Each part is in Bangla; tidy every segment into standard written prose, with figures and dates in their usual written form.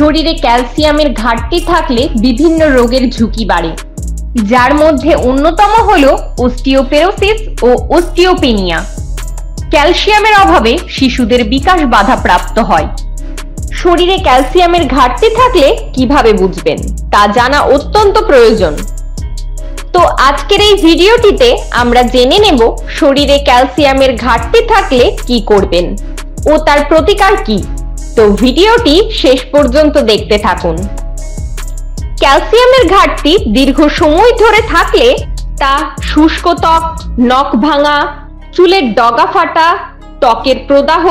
শরীরে ক্যালসিয়ামের ঘাটতি থাকলে বিভিন্ন রোগের ঝুঁকি বাড়ে, যার মধ্যে অন্যতম হলো অস্টিওপোরোসিস ও অস্টিওপেনিয়া। ক্যালসিয়ামের অভাবে শিশুদের বিকাশ বাধাপ্রাপ্ত হয়। শরীরে ক্যালসিয়ামের ঘাটতি থাকলে কিভাবে বুঝবেন তা জানা অত্যন্ত প্রয়োজন। তো আজকের এই ভিডিওটিতে আমরা জেনে নেব শরীরে ক্যালসিয়ামের ঘাটতি থাকলে কি করবেন ও তার প্রতিকার কি। তো ভিডিওটি শেষ পর্যন্ত দেখতে থাকুন। ক্যালসিয়ামের ঘাটতি দীর্ঘ সময় ধরে থাকলে তা শুষ্ক ত্বক, নখ ভাঙা, চুলের ডগা ফাটা, ত্বকের প্রদাহ,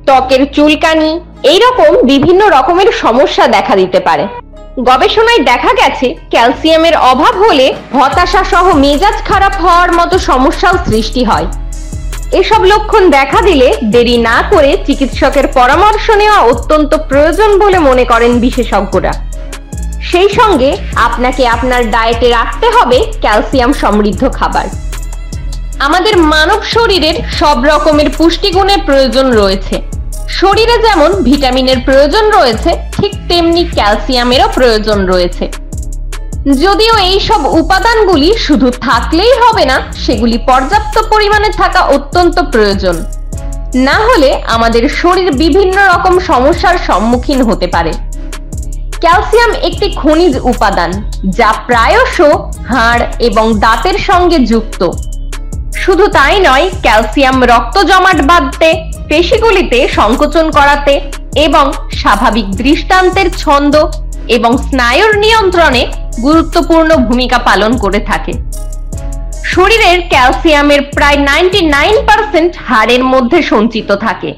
ত্বকের চুলকানি এইরকম বিভিন্ন রকমের সমস্যা দেখা দিতে পারে। গবেষণায় দেখা গেছে ক্যালসিয়ামের অভাব হলে হতাশা সহ মেজাজ খারাপ হওয়ার মতো সমস্যাও সৃষ্টি হয়। এসব লক্ষণ দেখা দিলে দেরি না করে চিকিৎসকের পরামর্শ নেওয়া অত্যন্ত প্রয়োজন বলে মনে করেন বিশেষজ্ঞরা। সেই সঙ্গে আপনাকে আপনার ডায়েটে রাখতে হবে ক্যালসিয়াম সমৃদ্ধ খাবার। আমাদের মানব শরীরের সব রকমের পুষ্টিগুণের প্রয়োজন রয়েছে। শরীরে যেমন ভিটামিনের প্রয়োজন রয়েছে, ঠিক তেমনি ক্যালসিয়ামেরও প্রয়োজন রয়েছে। যদিও এই সব উপাদানগুলি শুধু থাকলেই হবে না, সেগুলি পর্যাপ্ত পরিমাণে থাকা অত্যন্ত প্রয়োজন। না হলে আমাদের শরীর বিভিন্ন রকম সমস্যার সম্মুখীন হতে পারে। ক্যালসিয়াম একটি খনিজ উপাদান যা প্রায়শ হাড় এবং দাঁতের সঙ্গে যুক্ত। শুধু তাই নয়, ক্যালসিয়াম রক্ত জমাট বাঁধতে, পেশিগুলিতে সংকোচন করাতে এবং স্বাভাবিক দৃষ্টান্তের ছন্দ এবং স্নায়ুর নিয়ন্ত্রণে গুরুত্বপূর্ণ ভূমিকা পালন করে থাকে। শরীরের ক্যালসিয়ামের প্রায় 99% হাড়ের মধ্যে সঞ্চিত থাকে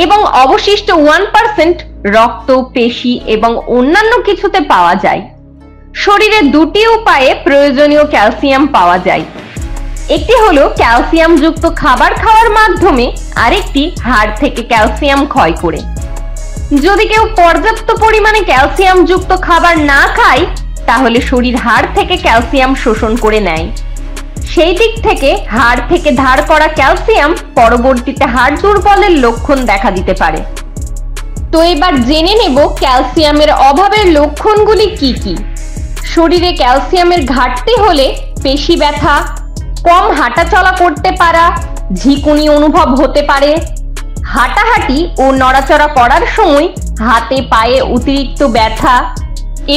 এবং অবশিষ্ট 1% রক্ত, পেশি এবং অন্যান্য কিছুতে পাওয়া যায়। শরীরে দুটি উপায়ে প্রয়োজনীয় ক্যালসিয়াম পাওয়া যায়। একটি হলো ক্যালসিয়াম যুক্ত খাবার খাওয়ার মাধ্যমে, আরেকটি হাড় থেকে ক্যালসিয়াম ক্ষয় করে। যদি কেউ পর্যাপ্ত পরিমাণে ক্যালসিয়াম যুক্ত খাবার না খায়, তাহলে শরীর হাড় থেকে ক্যালসিয়াম শোষণ করে নেয়। সেই দিক থেকে হাড় থেকে ধার করা ক্যালসিয়াম পরবর্তীতে হাড় দুর্বলের লক্ষণ দেখা দিতে পারে। তো এবার জেনে নেব ক্যালসিয়ামের অভাবের লক্ষণগুলি কি কি। শরীরে ক্যালসিয়ামের ঘাটতি হলে পেশি ব্যথা, কম হাঁটাচলা করতে পারা, ঝিকুনি অনুভব হতে পারে, হাঁটাহাঁটি ও নড়াচড়া করার সময় হাতে পায়ে অতিরিক্ত ব্যথা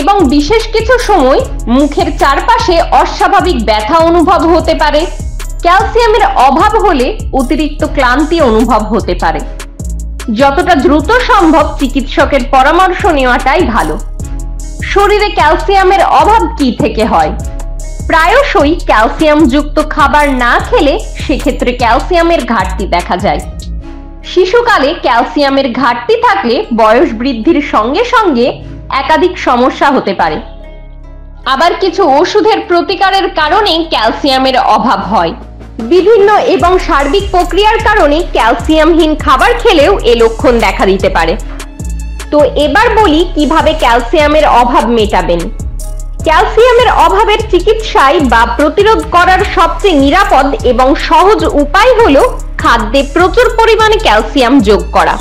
এবং বিশেষ কিছু সময় মুখের চারপাশে অস্বাভাবিক ব্যথা অনুভব হতে পারে। ক্যালসিয়ামের অভাব হলে অতিরিক্ত ক্লান্তি অনুভব হতে পারে। যতটা দ্রুত সম্ভব চিকিৎসকের পরামর্শ নেওয়াটাই ভালো। শরীরে ক্যালসিয়ামের অভাব কি থেকে হয়? প্রায়শই ক্যালসিয়াম যুক্ত খাবার না খেলে সেক্ষেত্রে ক্যালসিয়ামের ঘাটতি দেখা যায়। শিশুকালে ক্যালসিয়ামের ঘাটতি থাকলে বয়স বৃদ্ধির সঙ্গে সঙ্গে একাধিক সমস্যা হতে পারে। আবার কিছু ওষুধের প্রতিকারের কারণে ক্যালসিয়ামের অভাব হয়। বিভিন্ন এবং সার্বিক প্রক্রিয়ার কারণে ক্যালসিয়ামহীন খাবার খেলেও এ লক্ষণ দেখা দিতে পারে। তো এবার বলি কিভাবে ক্যালসিয়ামের অভাব মেটাবেন। ক্যালসিয়ামের অভাবের চিকিৎসায় বা প্রতিরোধ করার সবচেয়ে নিরাপদ এবং সহজ উপায় হলো খাদ্যে প্রচুর পরিমাণে ক্যালসিয়াম যোগ করা।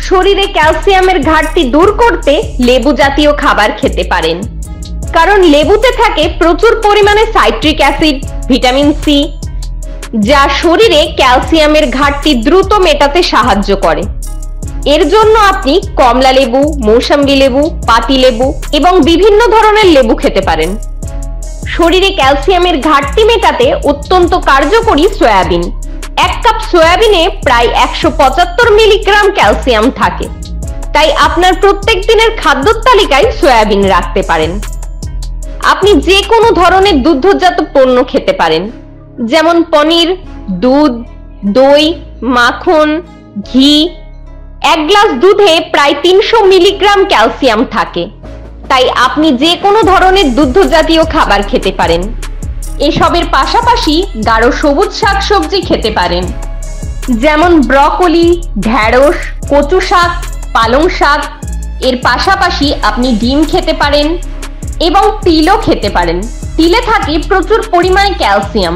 শরীরে ক্যালসিয়ামের ঘাটতি দূর করতে লেবু জাতীয় খাবার খেতে পারেন, কারণ লেবুতে থাকে প্রচুর পরিমাণে সাইট্রিক অ্যাসিড, ভিটামিন সি, যা শরীরে ক্যালসিয়ামের ঘাটতি দ্রুত মেটাতে সাহায্য করে। এর জন্য আপনি কমলা লেবু, মৌসম্বি লেবু, পাতি লেবু এবং বিভিন্ন ধরনের লেবু খেতে পারেন। শরীরে ক্যালসিয়ামের ঘাটতি মেটাতে অত্যন্ত কার্যকরী সয়াবিন। 1 কাপ সয়াবিনে প্রায় 175 মিলিগ্রাম ক্যালসিয়াম থাকে, তাই আপনার প্রত্যেক দিনের খাদ্য তালিকায় সয়াবিন রাখতে পারেন। আপনি যে কোনো ধরনের দুগ্ধজাত পণ্য খেতে পারেন, যেমন পনির, দুধ, দই, মাখন, ঘি। 1 গ্লাস দুধে প্রায় 300 মিলিগ্রাম ক্যালসিয়াম থাকে, তাই আপনি যে কোনো ধরনের দুগ্ধ জাতীয় খাবার খেতে পারেন। এসবের পাশাপাশি গাঢ় সবুজ শাকসবজি খেতে পারেন, যেমন ব্রকলি, ঢেঁড়স, কচু শাক, পালং শাক। এর পাশাপাশি আপনি ডিম খেতে পারেন এবং তিলও খেতে পারেন। তিলে থাকে প্রচুর পরিমাণে ক্যালসিয়াম।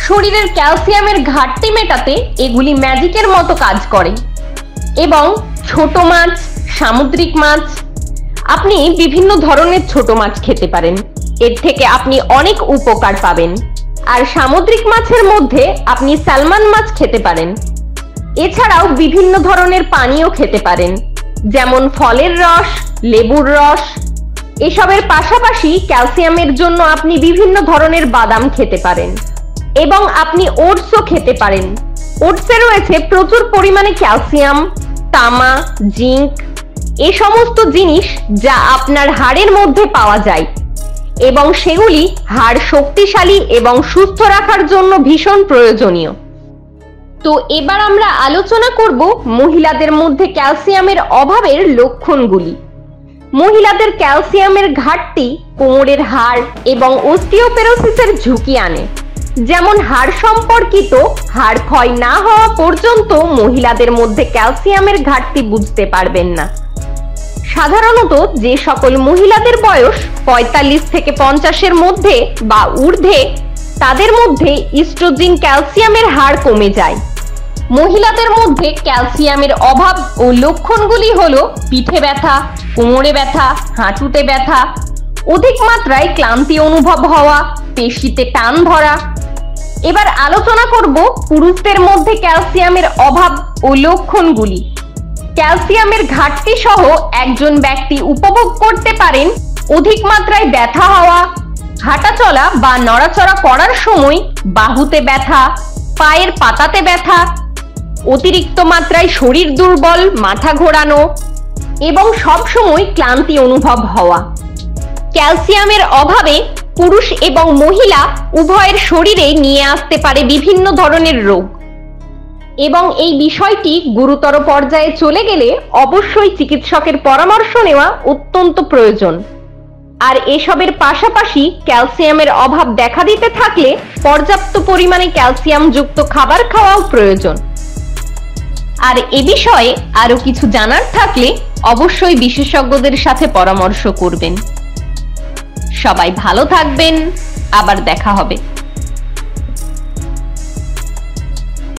শরীরের ক্যালসিয়ামের ঘাটতি মেটাতে এগুলি ম্যাজিকের মতো কাজ করে এবং ছোট মাছ, সামুদ্রিক মাছ। আপনি বিভিন্ন ধরনের ছোট মাছ খেতে পারেন, এর থেকে আপনি অনেক উপকার পাবেন। আর সামুদ্রিক মাছের মধ্যে আপনি স্যালমন মাছ খেতে পারেন। এছাড়াও বিভিন্ন ধরনের পানীয় খেতে পারেন, যেমন ফলের রস, লেবুর রস। এসবের পাশাপাশি ক্যালসিয়ামের জন্য আপনি বিভিন্ন ধরনের বাদাম খেতে পারেন এবং আপনি ওটসও খেতে পারেন। ওটসে রয়েছে প্রচুর পরিমাণে ক্যালসিয়াম, তামা, জিঙ্ক, এ সমস্ত জিনিস যা আপনার হাড়ের মধ্যে পাওয়া যায় এবং সেগুলি হাড় শক্তিশালী এবং সুস্থ রাখার জন্য ভীষণ প্রয়োজনীয়। তো এবার আমরা আলোচনা করব মহিলাদের মধ্যে ক্যালসিয়ামের অভাবের লক্ষণগুলি। মহিলাদের ক্যালসিয়ামের ঘাটতি কোমরের হাড় এবং অস্টিওপোরোসিসের ঝুঁকি আনে। যেমন হাড় সম্পর্কিত হাড় ক্ষয় না হওয়া পর্যন্ত মহিলাদের মধ্যে ক্যালসিয়ামের ঘাটতি বুঝতে পারবেন না। সাধারণত যে সকল মহিলাদের বয়স 45 থেকে 50-এর মধ্যে বা ঊর্ধ্বে, তাদের মধ্যে ইস্ট্রোজেন ক্যালসিয়ামের হার কমে যায়। মহিলাদের মধ্যে ক্যালসিয়ামের অভাব ও লক্ষণগুলি হলো পিঠে ব্যথা, কোমরে ব্যথা, হাঁটুতে ব্যথা, অধিক মাত্রায় ক্লান্তি অনুভব হওয়া, পেশিতে টান ধরা। এবার আলোচনা করব পুরুষদের মধ্যে ক্যালসিয়ামের অভাব ও লক্ষণগুলি। ক্যালসিয়ামের ঘাটতি সহ একজন ব্যক্তি উপভোগ করতে পারেন অধিক মাত্রায় ব্যথা হওয়া, হাঁটাচলা বা নড়াচড়া করার সময় বাহুতে ব্যথা, পায়ের পাতাতে ব্যথা, অতিরিক্ত মাত্রায় শরীর দুর্বল, মাথা ঘোরানো এবং সবসময় ক্লান্তি অনুভব হওয়া। ক্যালসিয়ামের অভাবে পুরুষ এবং মহিলা উভয়ের শরীরে নিয়ে আসতে পারে বিভিন্ন ধরনের রোগ এবং এই বিষয়টি গুরুতর পর্যায়ে চলে গেলে অবশ্যই চিকিৎসকের পরামর্শ নেওয়া অত্যন্ত প্রয়োজন। আর এসবের পাশাপাশি ক্যালসিয়ামের অভাব দেখা দিতে থাকলে পর্যাপ্ত পরিমাণে ক্যালসিয়াম যুক্ত খাবার খাওয়াও প্রয়োজন। আর এ বিষয়ে আরো কিছু জানার থাকলে অবশ্যই বিশেষজ্ঞদের সাথে পরামর্শ করবেন। সবাই ভালো থাকবেন, আবার দেখা হবে।